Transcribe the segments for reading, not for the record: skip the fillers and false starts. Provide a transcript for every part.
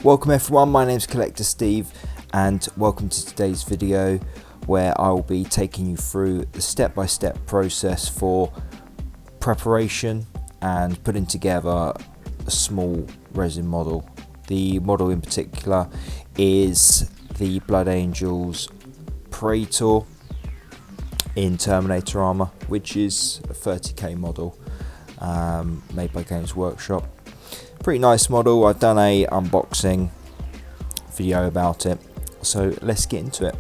Welcome everyone, my name's Collector Steve and welcome to today's video where I will be taking you through the step-by-step process for preparation and putting together a small resin model. The model in particular is the Blood Angels Praetor in Terminator armor, which is a 30k model made by Games Workshop. Pretty nice model. I've done a unboxing video about it, so let's get into it.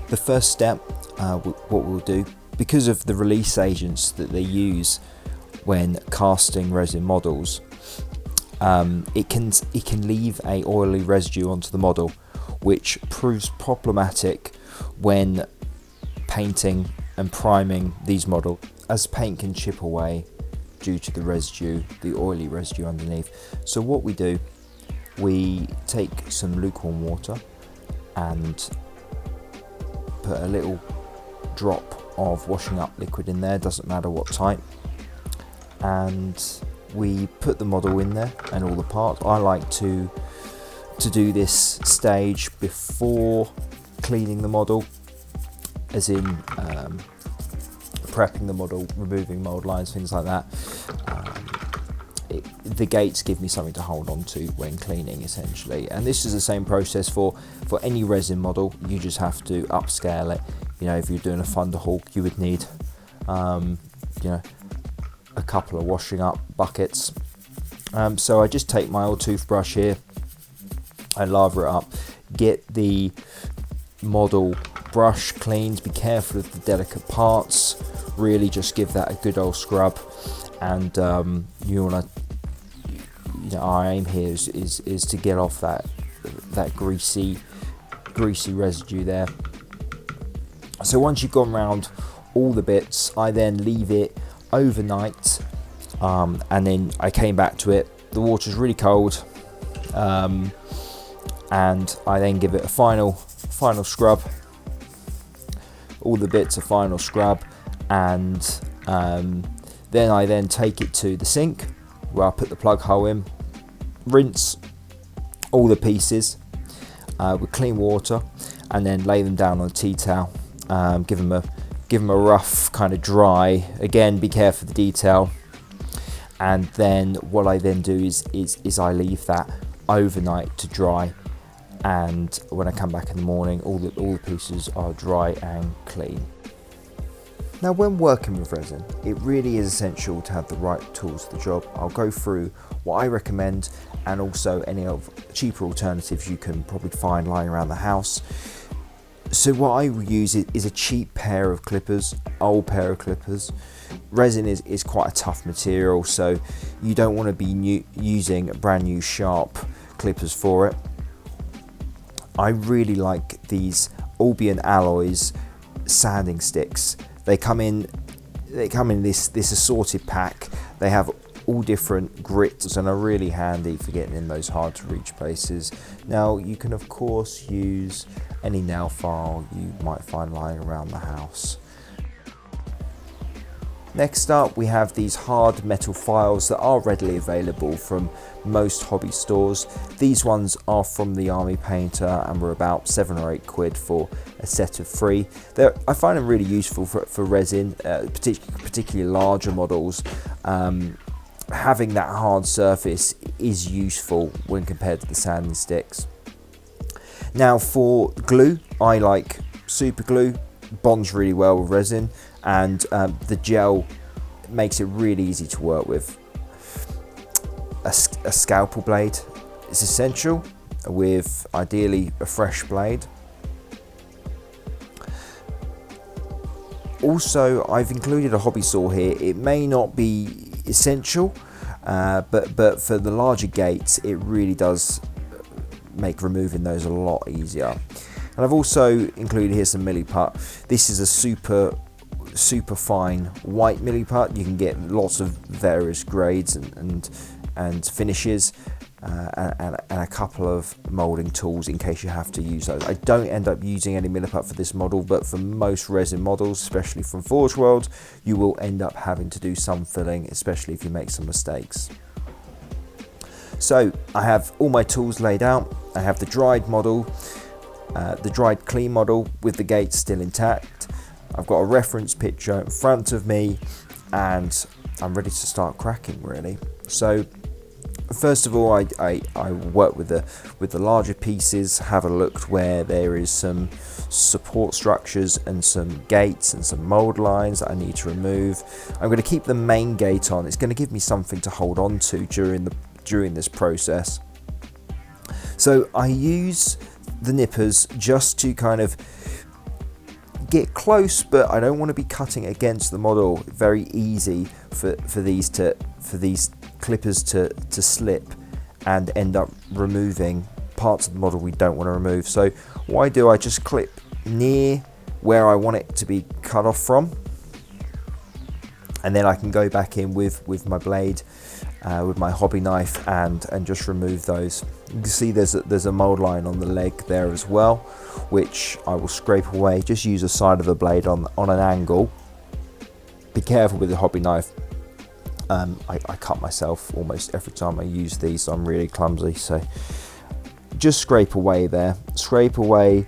The first step, what we'll do, because of the release agents that they use when casting resin models, it can leave a oily residue onto the model, which proves problematic when painting and priming these models, as paint can chip away due to the residue, the oily residue underneath. So what we do, we take some lukewarm water and put a little drop of washing up liquid in there, doesn't matter what type, and we put the model in there and all the parts. I like to do this stage before cleaning the model, as in prepping the model, removing mold lines, things like that. The gates give me something to hold on to when cleaning, essentially, and this is the same process for any resin model. You just have to upscale it. You know, if you're doing a Thunderhawk, you would need you know, a couple of washing up buckets. So I just take my old toothbrush here, I lather it up, get the model brush cleaned, be careful of the delicate parts, really just give that a good old scrub. And you want to, our aim here is to get off that greasy residue there. So once you've gone round all the bits, I then leave it overnight, and then I came back to it. The water's really cold, and I then give it a final scrub. All the bits a final scrub, and then I take it to the sink where I put the plug hole in, rinse all the pieces with clean water, and then lay them down on a tea towel. Give them a rough kind of dry. Again, be careful of the detail. And then what I then do is I leave that overnight to dry. And when I come back in the morning, all the pieces are dry and clean. Now, when working with resin, it really is essential to have the right tools for the job. I'll go through what I recommend and also any of cheaper alternatives you can probably find lying around the house. So what I use is a cheap pair of clippers, old pair of clippers. Resin is quite a tough material, so you don't want to be using brand new sharp clippers for it. I really like these Albion Alloys sanding sticks. They come in this assorted pack. They have all different grits and are really handy for getting in those hard to reach places. Now, you can of course use any nail file you might find lying around the house. Next up, we have these hard metal files that are readily available from most hobby stores. These ones are from the Army Painter and were about 7 or 8 quid for a set of 3. I find them really useful for resin, particularly larger models. Having that hard surface is useful when compared to the sanding sticks. Now, for glue, I like super glue. Bonds really well with resin, and the gel makes it really easy to work with. A scalpel blade is essential, with ideally a fresh blade. Also, I've included a hobby saw here. It may not be essential, but for the larger gates, it really does make removing those a lot easier. And I've also included here some milliput. This is a super fine white milliput. You can get lots of various grades and finishes, and a couple of moulding tools in case you have to use those. I don't end up using any milliput for this model, but for most resin models, especially from Forgeworld, you will end up having to do some filling, especially if you make some mistakes. So I have all my tools laid out. I have the dried model, the dried clean model with the gates still intact. I've got a reference picture in front of me, and I'm ready to start cracking really. So first of all, I work with the larger pieces, have a look where there is some support structures and some gates and some mold lines that I need to remove. I'm going to keep the main gate on. It's going to give me something to hold on to during this process. So I use the nippers just to kind of get close, but I don't want to be cutting against the model. Very easy for these clippers to slip and end up removing parts of the model we don't want to remove. So what I do, I just clip near where I want it to be cut off from, and then I can go back in with my blade, with my hobby knife, and just remove those. You can see there's a mold line on the leg there as well, which I will scrape away. Just use the side of the blade on an angle. Be careful with the hobby knife. I cut myself almost every time I use these, so I'm really clumsy. So just scrape away there. Scrape away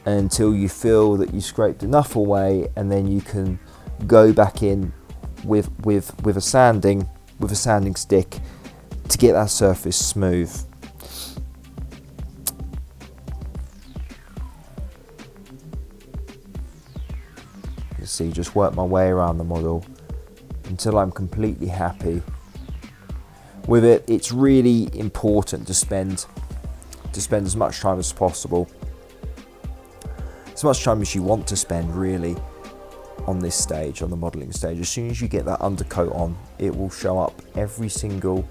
until you feel that you scraped enough away, and then you can go back in with a sanding stick to get that surface smooth. You see, just work my way around the model until I'm completely happy with it. It's really important to spend as much time as possible, as much time as you want to spend really on this stage, on the modeling stage. As soon as you get that undercoat on, it will show up every single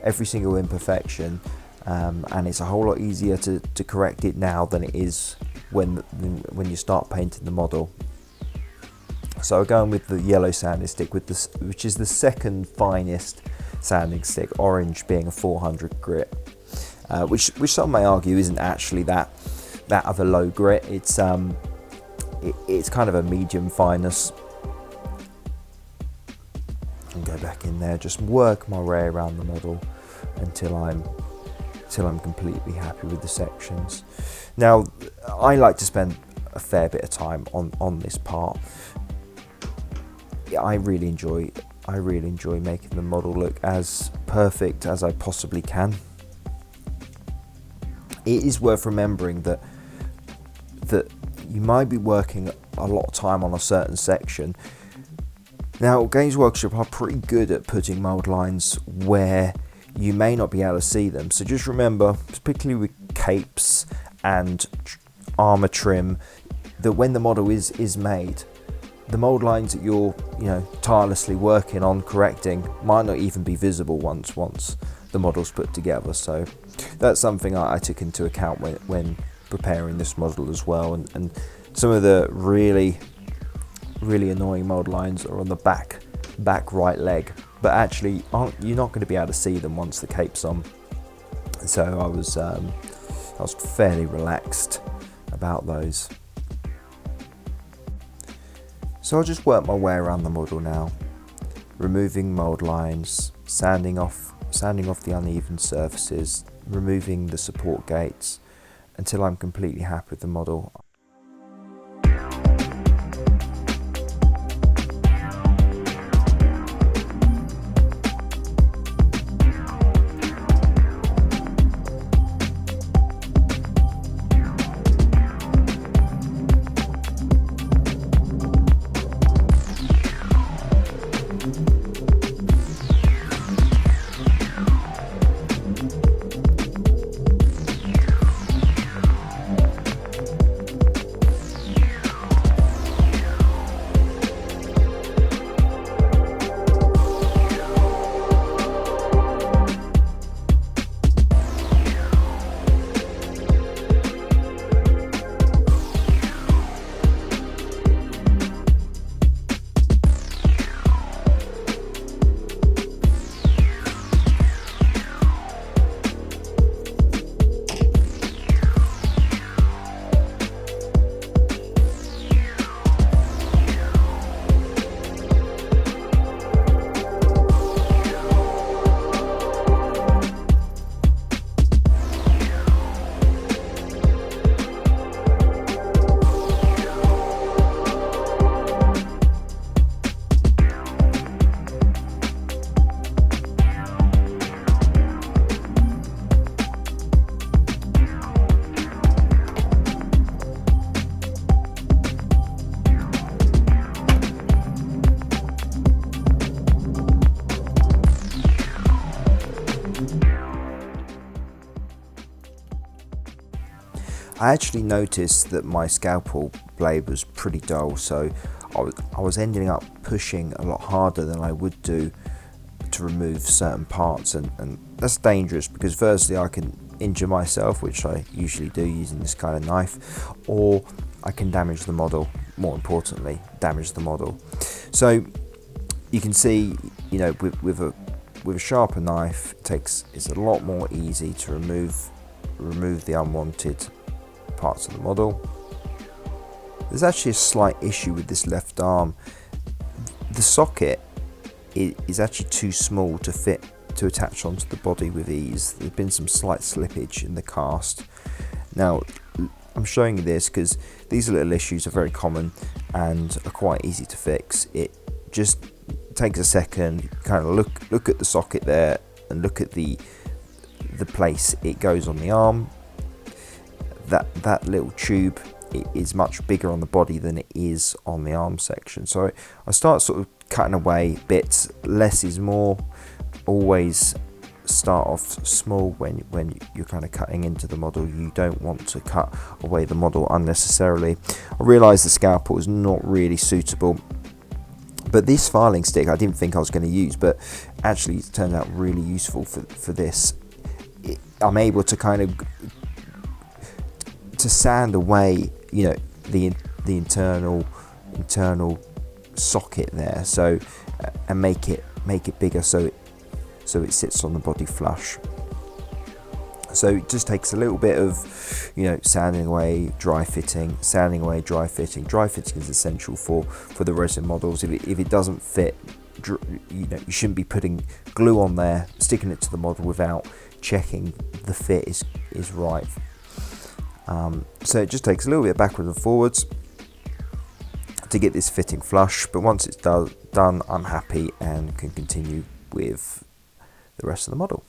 imperfection, and it's a whole lot easier to correct it now than it is when you start painting the model. So I'm going with the yellow sanding stick, which is the second finest sanding stick, orange being a 400 grit, which some may argue isn't actually that of a low grit. It's kind of a medium fineness. And go back in there, just work my way around the model until I'm completely happy with the sections. Now, I like to spend a fair bit of time on this part. I really enjoy making the model look as perfect as I possibly can. It is worth remembering that you might be working a lot of time on a certain section. Now, Games Workshop are pretty good at putting mold lines where you may not be able to see them. So just remember, particularly with capes and armor trim, that when the model is made, the mold lines that you're tirelessly working on correcting might not even be visible once the model's put together. So that's something I took into account when preparing this model as well. And some of the really annoying mold lines are on the back right leg, but actually you're not going to be able to see them once the cape's on. So I was fairly relaxed about those. So I'll just work my way around the model now, removing mold lines, sanding off the uneven surfaces, removing the support gates until I'm completely happy with the model. I actually noticed that my scalpel blade was pretty dull, so I was ending up pushing a lot harder than I would do to remove certain parts, and that's dangerous because firstly I can injure myself, which I usually do using this kind of knife, or I can damage the model. More importantly, damage the model. So you can see, you know, with a sharper knife, it's a lot more easy to remove the unwanted parts of the model. There's actually a slight issue with this left arm. The socket is actually too small to attach onto the body with ease. There's been some slight slippage in the cast. Now I'm showing you this because these little issues are very common and are quite easy to fix. It just takes a second, kind of look at the socket there and look at the place it goes on the arm. That little tube is much bigger on the body than it is on the arm section. So I start sort of cutting away bits. Less is more. Always start off small when you're kind of cutting into the model. You don't want to cut away the model unnecessarily. I realised the scalpel is not really suitable, but this filing stick I didn't think I was going to use, but actually it turned out really useful for this. I'm able to kind of to sand away, you know, the internal socket there, so and make it bigger so it sits on the body flush. So it just takes a little bit of, you know, sanding away, dry fitting. Dry fitting is essential for the resin models. If it doesn't fit, you know, you shouldn't be putting glue on there, sticking it to the model without checking the fit is right. So it just takes a little bit backwards and forwards to get this fitting flush, but once it's done, I'm happy and can continue with the rest of the model.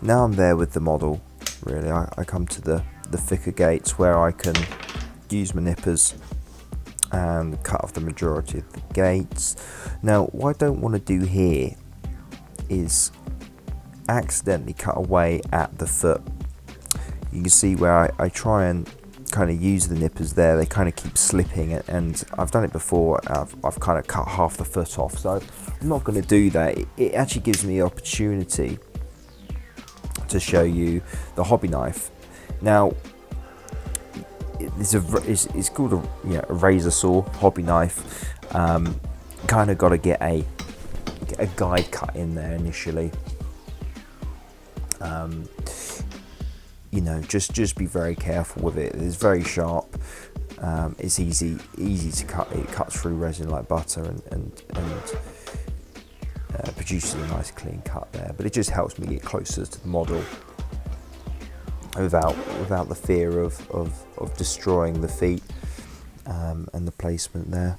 Now I'm there with the model, really. I come to the thicker gates where I can use my nippers and cut off the majority of the gates. Now, what I don't want to do here is accidentally cut away at the foot. You can see where I try and kind of use the nippers there, they kind of keep slipping, and I've done it before. I've kind of cut half the foot off, so I'm not going to do that. It actually gives me the opportunity to show you the hobby knife. Now, it's called a razor saw hobby knife. Kind of got to get a guide cut in there initially. Just be very careful with it. It's very sharp. It's easy to cut. It cuts through resin like butter and produces a nice clean cut there. But it just helps me get closer to the model without the fear of destroying the feet and the placement there.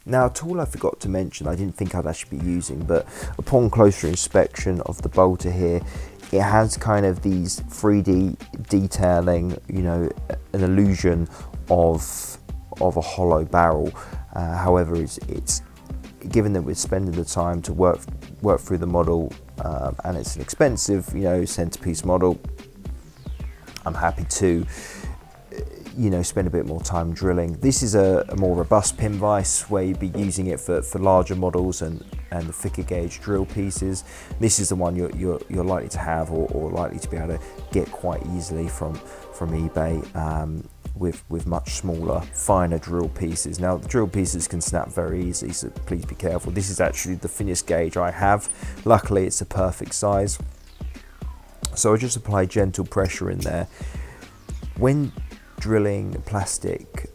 Now, a tool I forgot to mention, I didn't think I'd actually be using, but upon closer inspection of the bolter here, it has kind of these 3D detailing, an illusion of a hollow barrel. However, it's given that we're spending the time to work through the model, and it's an expensive, centerpiece model, I'm happy to spend a bit more time drilling. This is a more robust pin vise where you'd be using it for larger models and the thicker gauge drill pieces. This is the one you're likely to have or likely to be able to get quite easily from eBay, with much smaller, finer drill pieces. Now, the drill pieces can snap very easily, so please be careful. This is actually the thinnest gauge I have. Luckily, it's a perfect size. So I just apply gentle pressure in there. When drilling plastic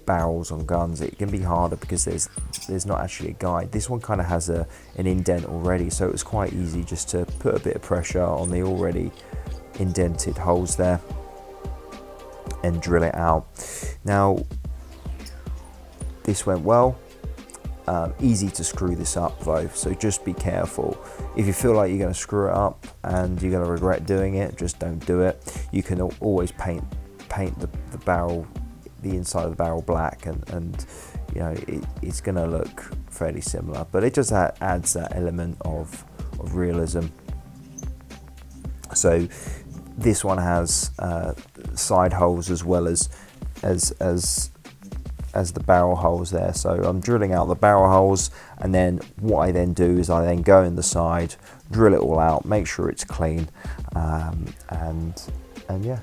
barrels on guns, it can be harder because there's not actually a guide. This one kind of has an indent already, so it was quite easy just to put a bit of pressure on the already indented holes there and drill it out. Now, this went well. Easy to screw this up though, so just be careful. If you feel like you're going to screw it up and you're going to regret doing it, just don't do it. You can always paint the barrel, the inside of the barrel black, and you know, it's going to look fairly similar, but it just adds that element of realism. So this one has side holes as well as the barrel holes there. So I'm drilling out the barrel holes, and then what I then do is I then go in the side, drill it all out, make sure it's clean, and yeah,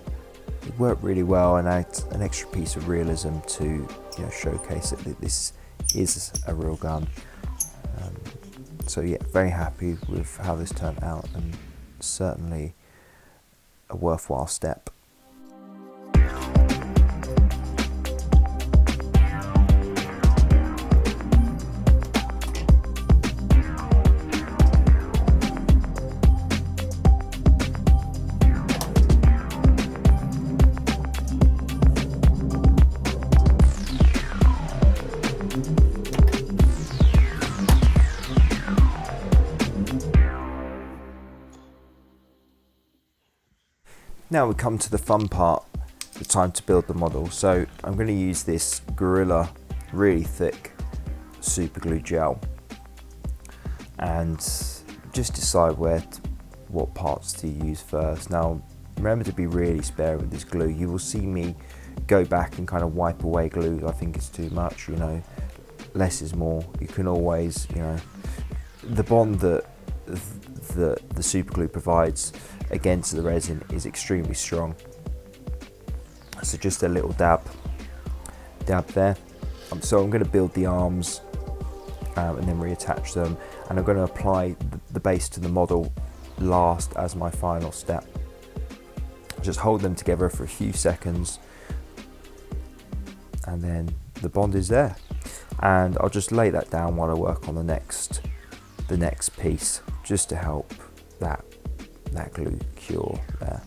it worked really well, and adds an extra piece of realism to, you know, showcase that this is a real gun. So yeah, very happy with how this turned out, and certainly a worthwhile step. Now we come to the fun part, the time to build the model. So I'm going to use this Gorilla really thick super glue gel, and just decide what parts to use first. Now remember to be really sparing with this glue. You will see me go back and kind of wipe away glue I think it's too much. You know, less is more. You can always, you know, the bond that the super glue provides against the resin is extremely strong. So just a little dab there. So I'm going to build the arms and then reattach them, and I'm going to apply the base to the model last as my final step. Just hold them together for a few seconds, and then the bond is there. And I'll just lay that down while I work on the next piece, just to help that glue cure there.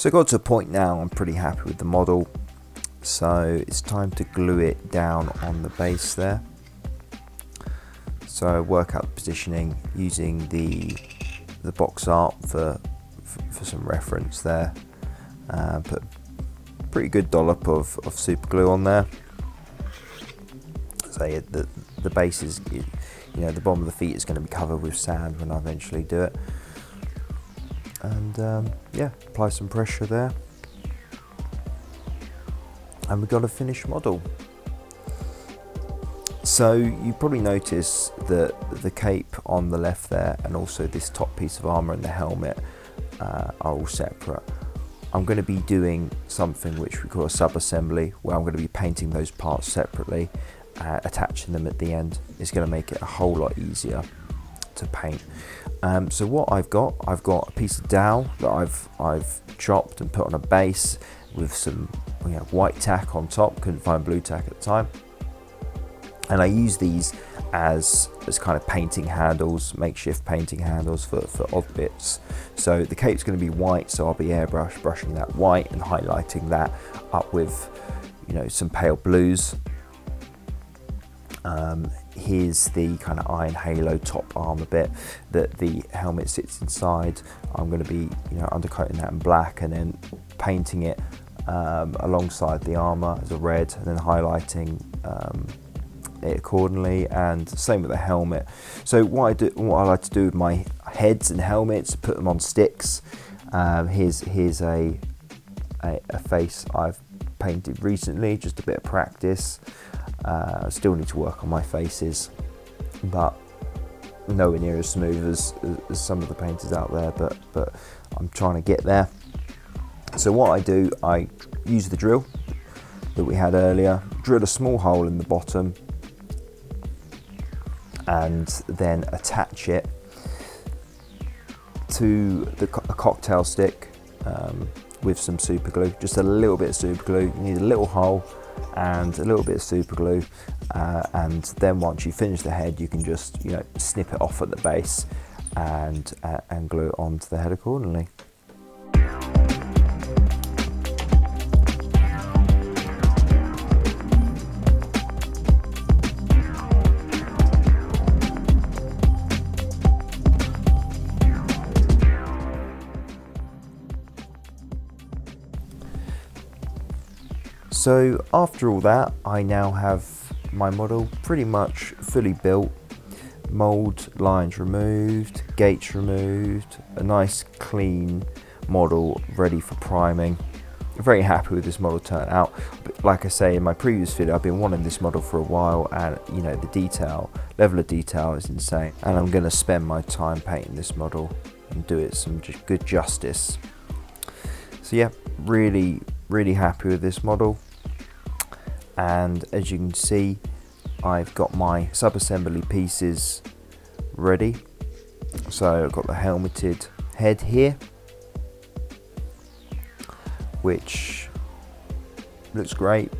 So I got to a point now I'm pretty happy with the model, so it's time to glue it down on the base there. So work out the positioning using the box art for some reference there. Put a pretty good dollop of super glue on there. So yeah, the base is, you know, the bottom of the feet is going to be covered with sand when I eventually do it. And yeah, apply some pressure there, and we've got a finished model. So you probably notice that the cape on the left there, and also this top piece of armour and the helmet are all separate. I'm going to be doing something which we call a sub-assembly, where I'm going to be painting those parts separately, attaching them at the end. It's going to make it a whole lot easier to paint. So what I've got a piece of dowel that I've chopped and put on a base with some, you know, white tack on top. Couldn't find blue tack at the time, and I use these as kind of painting handles, makeshift painting handles for odd bits. So the cape's going to be white, so I'll be brushing that white and highlighting that up with, you know, some pale blues. Here's the kind of iron halo top armor bit that the helmet sits inside. I'm going to be, you know, undercoating that in black and then painting it alongside the armor as a red, and then highlighting it accordingly, and same with the helmet. So what I like to do with my heads and helmets, put them on sticks. Here's a face I've painted recently, just a bit of practice. I still need to work on my faces, but nowhere near as smooth as some of the painters out there, but I'm trying to get there. So what I do, I use the drill that we had earlier, drill a small hole in the bottom, and then attach it to a cocktail stick with some super glue, just a little bit of super glue. You need a little hole and a little bit of super glue, and then once you finish the head, you can just, you know, snip it off at the base and glue it onto the head accordingly. So after all that, I now have my model pretty much fully built, mould lines removed, gates removed, a nice clean model ready for priming. I'm very happy with this model turnout. But like I say in my previous video, I've been wanting this model for a while, and you know, the level of detail is insane, and I'm going to spend my time painting this model and do it some good justice. So yeah, really happy with this model. And as you can see, I've got my sub-assembly pieces ready. So I've got the helmeted head here, which looks great.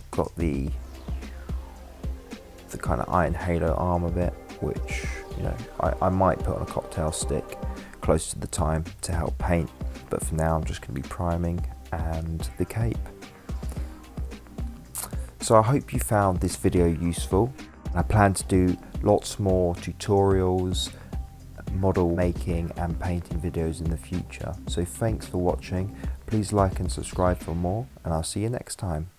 Got the kind of iron halo armor bit, which, you know, I might put on a cocktail stick close to the time to help paint, but for now I'm just going to be priming, and the cape. So I hope you found this video useful. I plan to do lots more tutorials, model making and painting videos in the future. So thanks for watching. Please like and subscribe for more, and I'll see you next time.